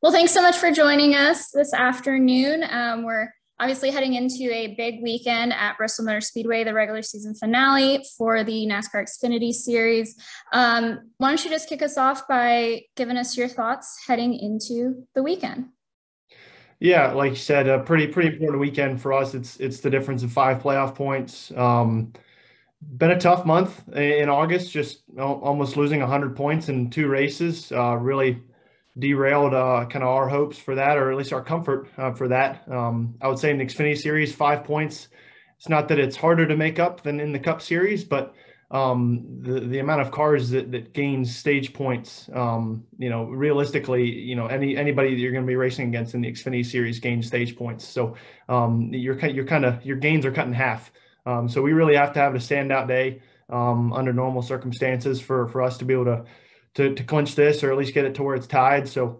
Well, thanks so much for joining us this afternoon. We're obviously heading into a big weekend at Bristol Motor Speedway, the regular season finale for the NASCAR Xfinity Series. Why don't you just kick us off by giving us your thoughts heading into the weekend? Yeah, like you said, a pretty important weekend for us. It's the difference of 5 playoff points. Been a tough month in August, just almost losing 100 points in 2 races. Really derailed kind of our hopes for that, or at least our comfort for that. I would say in the Xfinity Series, 5 points. It's not that it's harder to make up than in the Cup Series, but the amount of cars that gains stage points, realistically, anybody that you're going to be racing against in the Xfinity Series gains stage points. So your gains are cut in half. So we really have to have a standout day under normal circumstances for us to be able to clinch this, or at least get it to where it's tied. So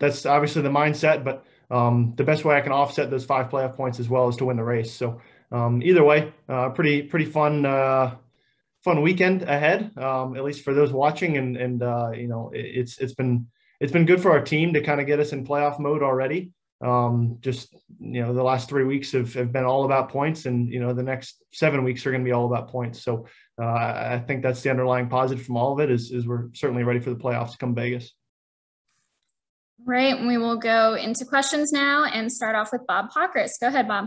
that's obviously the mindset, but the best way I can offset those 5 playoff points as well is to win the race. So either way, pretty fun weekend ahead, at least for those watching. And it's been good for our team to kind of get us in playoff mode already. The last 3 weeks have been all about points, and the next 7 weeks are going to be all about points. So I think that's the underlying positive from all of it is we're certainly ready for the playoffs to come Vegas. Right. We will go into questions now and start off with Bob Pockris. Go ahead, Bob.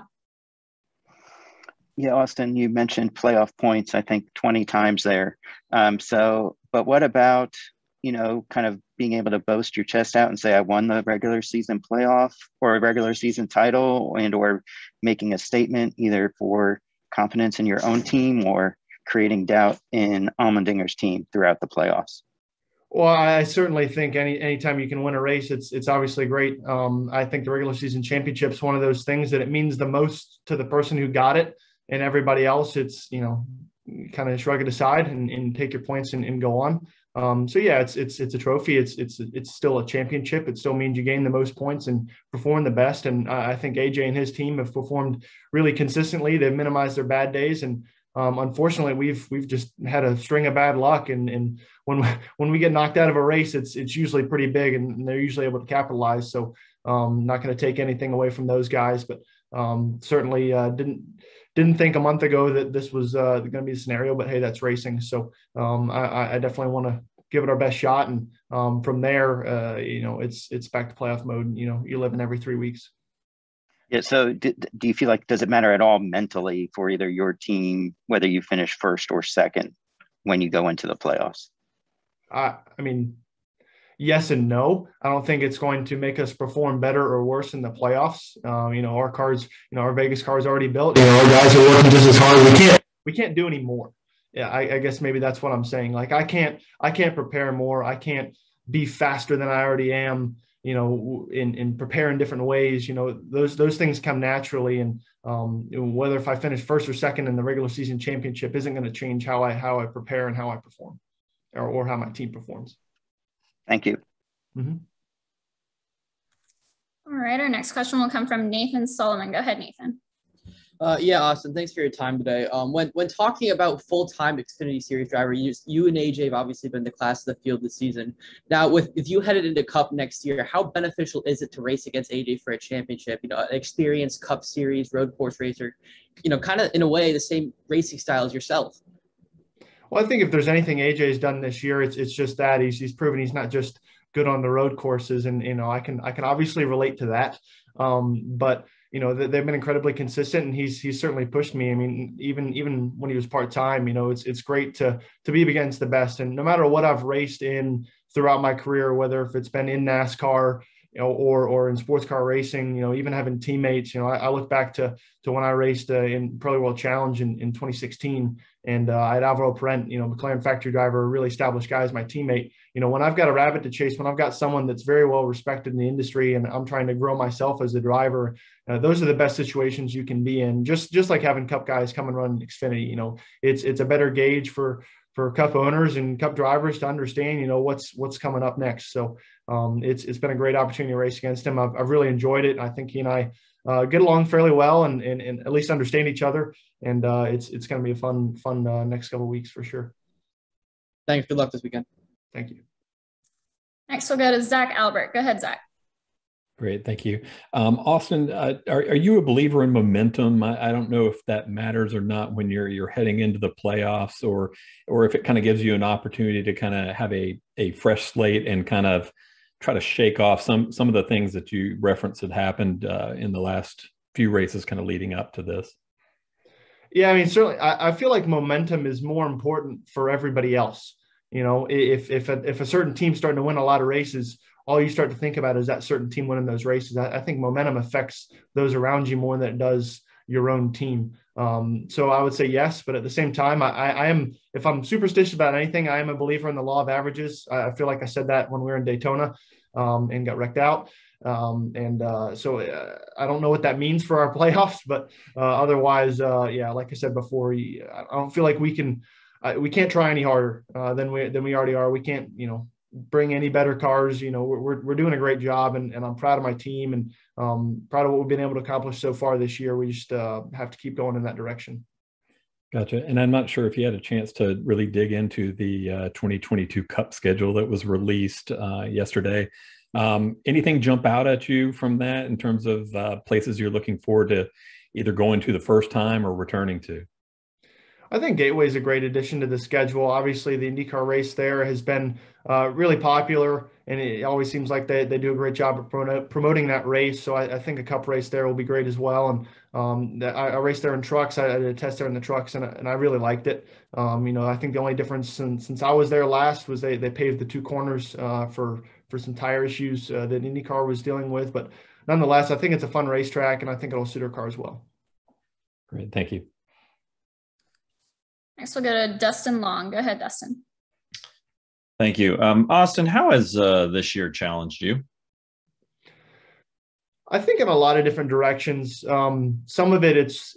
Yeah, Austin, you mentioned playoff points, I think 20 times there. But what about, kind of being able to boast your chest out and say, I won the regular season playoff or a regular season title, or making a statement either for confidence in your own team or creating doubt in Allmendinger's team throughout the playoffs? Well, I certainly think anytime you can win a race, it's obviously great. I think the regular season championship is one of those things that it means the most to the person who got it, and everybody else, it's, kind of shrug it aside and take your points and go on. So yeah, it's a trophy. It's still a championship. It still means you gain the most points and perform the best. And I think AJ and his team have performed really consistently. They've minimized their bad days. And unfortunately, we've just had a string of bad luck. And when we get knocked out of a race, it's usually pretty big, and they're usually able to capitalize. So not going to take anything away from those guys, but certainly didn't think a month ago that this was going to be the scenario, but hey, that's racing. So I definitely want to give it our best shot. And from there, it's back to playoff mode. You live in every 3 weeks. Yeah. So do you feel like, does it matter at all mentally for either your team, whether you finish first or second when you go into the playoffs? I mean, yes and no. I don't think it's going to make us perform better or worse in the playoffs. Our cars, our Vegas car is already built. Our guys are working just as hard. We can't do any more. Yeah, I guess maybe that's what I'm saying. Like I can't prepare more. I can't be faster than I already am. In preparing different ways. Those things come naturally. And whether if I finish first or second in the regular season championship isn't going to change how I prepare and how I perform, or how my team performs. Thank you. Mm-hmm. All right. Our next question will come from Nathan Solomon. Go ahead, Nathan. Yeah, Austin, thanks for your time today. When talking about full-time Xfinity Series driver, you and AJ have obviously been the class of the field this season. Now, with you headed into Cup next year, how beneficial is it to race against AJ for a championship? An experienced Cup Series road course racer, kind of in a way the same racing style as yourself. Well, I think if there's anything AJ's done this year, it's just that he's proven he's not just good on the road courses, and I can obviously relate to that. But they've been incredibly consistent, and he's certainly pushed me. I mean, even when he was part-time, it's great to be against the best. And no matter what I've raced in throughout my career, whether if it's been in NASCAR, or in sports car racing, even having teammates, I look back to when I raced in Pro World Challenge in 2016, and I had Alvaro Parent, McLaren factory driver, a really established guy as my teammate. When I've got a rabbit to chase, when I've got someone that's very well respected in the industry, and I'm trying to grow myself as a driver, those are the best situations you can be in. Just like having Cup guys come and run Xfinity, it's a better gauge for Cup owners and Cup drivers to understand, what's coming up next. So it's been a great opportunity to race against him. I've really enjoyed it. I think he and I get along fairly well, and at least understand each other. And it's going to be a fun next couple of weeks for sure. Thanks. Good luck this weekend. Thank you. Next, we'll go to Zach Albert. Go ahead, Zach. Great, thank you. Austin, are you a believer in momentum? I don't know if that matters or not when you're heading into the playoffs, or if it kind of gives you an opportunity to kind of have a fresh slate and kind of try to shake off some of the things that you referenced that happened in the last few races kind of leading up to this. Yeah, I mean, certainly I feel like momentum is more important for everybody else. You know, if a certain team's starting to win a lot of races, all you start to think about is that certain team winning those races. I think momentum affects those around you more than it does your own team. So I would say yes, but at the same time, I am, if I'm superstitious about anything, I am a believer in the law of averages. I feel like I said that when we were in Daytona and got wrecked out. So I don't know what that means for our playoffs, but otherwise, yeah, like I said before, I don't feel like we can't try any harder than we already are. We can't, bring any better cars. We're doing a great job, and I'm proud of my team and proud of what we've been able to accomplish so far this year. We just have to keep going in that direction. Gotcha. And I'm not sure if you had a chance to really dig into the 2022 Cup schedule that was released yesterday. Anything jump out at you from that in terms of places you're looking forward to either going to the first time or returning to? I think Gateway is a great addition to the schedule. Obviously, the IndyCar race there has been really popular, and it always seems like they do a great job of promoting that race. So I think a Cup race there will be great as well. And I raced there in trucks. I did a test there in the trucks, and I really liked it. I think the only difference since I was there last was they paved the two corners for some tire issues that IndyCar was dealing with. But nonetheless, I think it's a fun racetrack, and I think it'll suit our cars well. Great, thank you. Next, we'll go to Dustin Long. Go ahead, Dustin. Thank you. Austin, how has this year challenged you? I think in a lot of different directions. Some of it's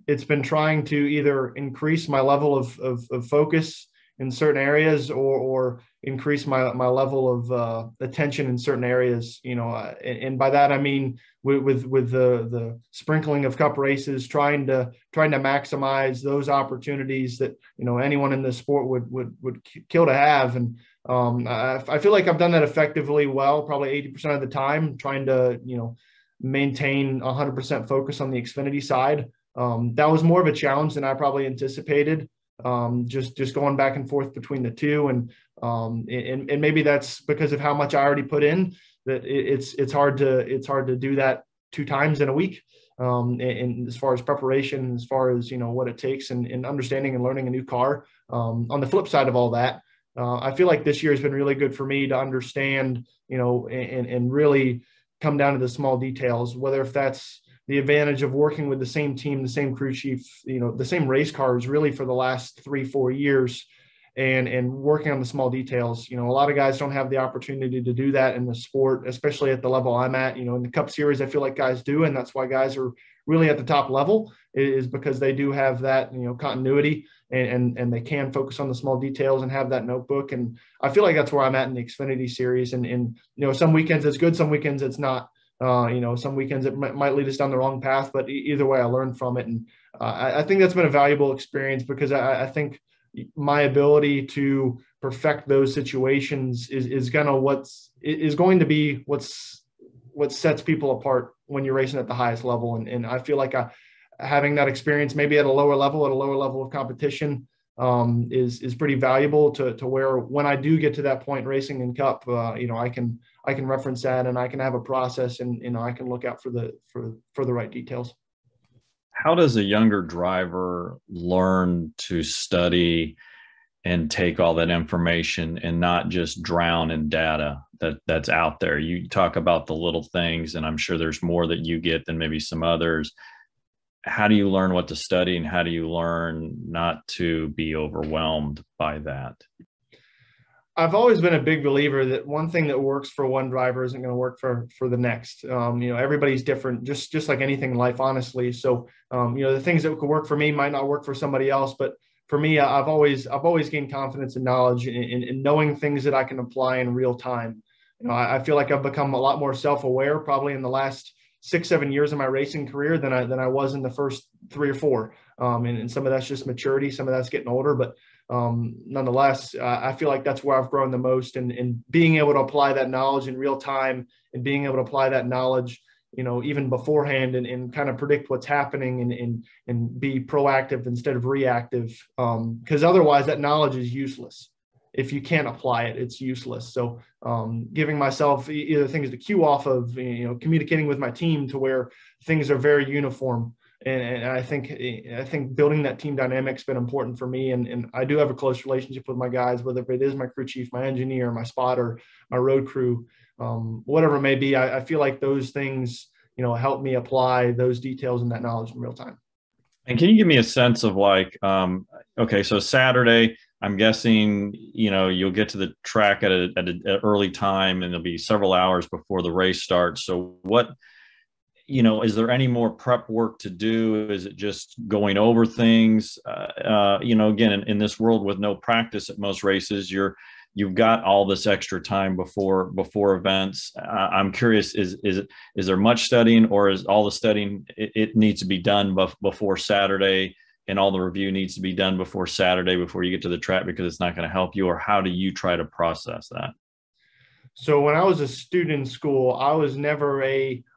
been trying to either increase my level of focus in certain areas or increase my level of attention in certain areas, and by that I mean with the sprinkling of Cup races, trying to maximize those opportunities that anyone in this sport would kill to have. And I feel like I've done that effectively well, probably 80% of the time, trying to maintain 100% focus on the Xfinity side. That was more of a challenge than I probably anticipated. Just going back and forth between the two, and maybe that's because of how much I already put in, that it's hard to do that 2 times in a week. And as far as preparation, as far as what it takes, and understanding and learning a new car. On the flip side of all that, I feel like this year has been really good for me to understand, and really come down to the small details, whether if that's the advantage of working with the same team, the same crew chief, the same race cars really for the last 3-4 years, and working on the small details. A lot of guys don't have the opportunity to do that in the sport, especially at the level I'm at. In the Cup Series, I feel like guys do, and that's why guys are really at the top level, is because they do have that, continuity, and they can focus on the small details and have that notebook. And I feel like that's where I'm at in the Xfinity Series. And some weekends it's good, some weekends it's not. Some weekends it might lead us down the wrong path, but either way, I learned from it. And I think that's been a valuable experience, because I think my ability to perfect those situations is going to be what sets people apart when you're racing at the highest level. And I feel like having that experience, maybe at a lower level of competition, is pretty valuable to where when I do get to that point racing in Cup, I can reference that, and I can have a process, and I can look out for the right details. How does a younger driver learn to study and take all that information and not just drown in data that's out there? You talk about the little things, and I'm sure there's more that you get than maybe some others. How do you learn what to study, and how do you learn not to be overwhelmed by that? I've always been a big believer that one thing that works for one driver isn't going to work for the next. Everybody's different, just like anything in life, honestly. So, the things that could work for me might not work for somebody else. But for me, I've always gained confidence and knowledge in knowing things that I can apply in real time. I feel like I've become a lot more self-aware probably in the last 6-7 years of my racing career than I was in the first 3 or 4. And some of that's just maturity, some of that's getting older. But nonetheless, I feel like that's where I've grown the most, and being able to apply that knowledge in real time, and being able to apply that knowledge, even beforehand, and kind of predict what's happening, and be proactive instead of reactive. Because otherwise that knowledge is useless. If you can't apply it, it's useless. So giving myself either things to cue off of, communicating with my team to where things are very uniform. And I think building that team dynamic's been important for me. And I do have a close relationship with my guys, whether it is my crew chief, my engineer, my spotter, my road crew, whatever it may be. I feel like those things, help me apply those details and that knowledge in real time. And can you give me a sense of like, okay, so Saturday, I'm guessing, you'll get to the track at an early time, and it'll be several hours before the race starts. So what, is there any more prep work to do? Is it just going over things? Again, in this world with no practice at most races, you've got all this extra time before events. I'm curious, is there much studying, or is all the studying, it needs to be done before Saturday, and all the review needs to be done before Saturday before you get to the track because it's not going to help you? Or how do you try to process that? So when I was a student in school, I was never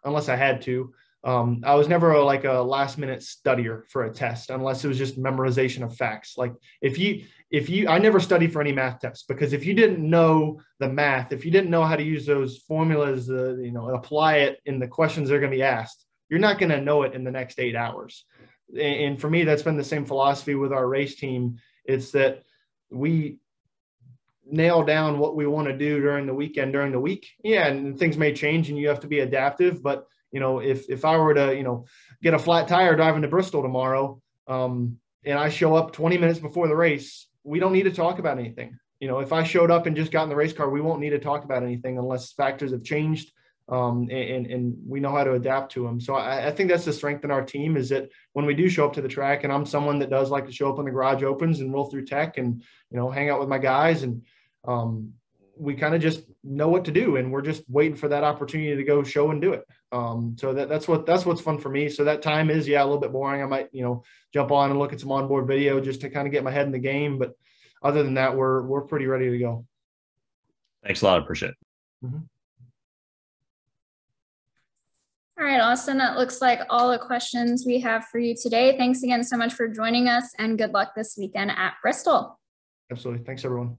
unless I had to, I was never a last minute studier for a test, unless it was just memorization of facts. Like I never studied for any math tests, because if you didn't know the math, if you didn't know how to use those formulas, apply it in the questions they're going to be asked, you're not going to know it in the next 8 hours. And for me, that's been the same philosophy with our race team. It's that we nail down what we want to do during the weekend, during the week. Yeah, and things may change and you have to be adaptive. But, if I were to, get a flat tire driving to Bristol tomorrow, and I show up 20 minutes before the race, we don't need to talk about anything. If I showed up and just got in the race car, we won't need to talk about anything unless factors have changed. And we know how to adapt to them. So I think that's the strength in our team, is that when we do show up to the track, and I'm someone that does like to show up when the garage opens and roll through tech and, hang out with my guys, and we kind of just know what to do, and we're just waiting for that opportunity to go show and do it. So that's what's fun for me. So that time is, a little bit boring. I might, jump on and look at some onboard video just to kind of get my head in the game. But other than that, we're pretty ready to go. Thanks a lot. I appreciate it. Mm-hmm. All right, Austin, that looks like all the questions we have for you today. Thanks again so much for joining us, and good luck this weekend at Bristol. Absolutely. Thanks, everyone.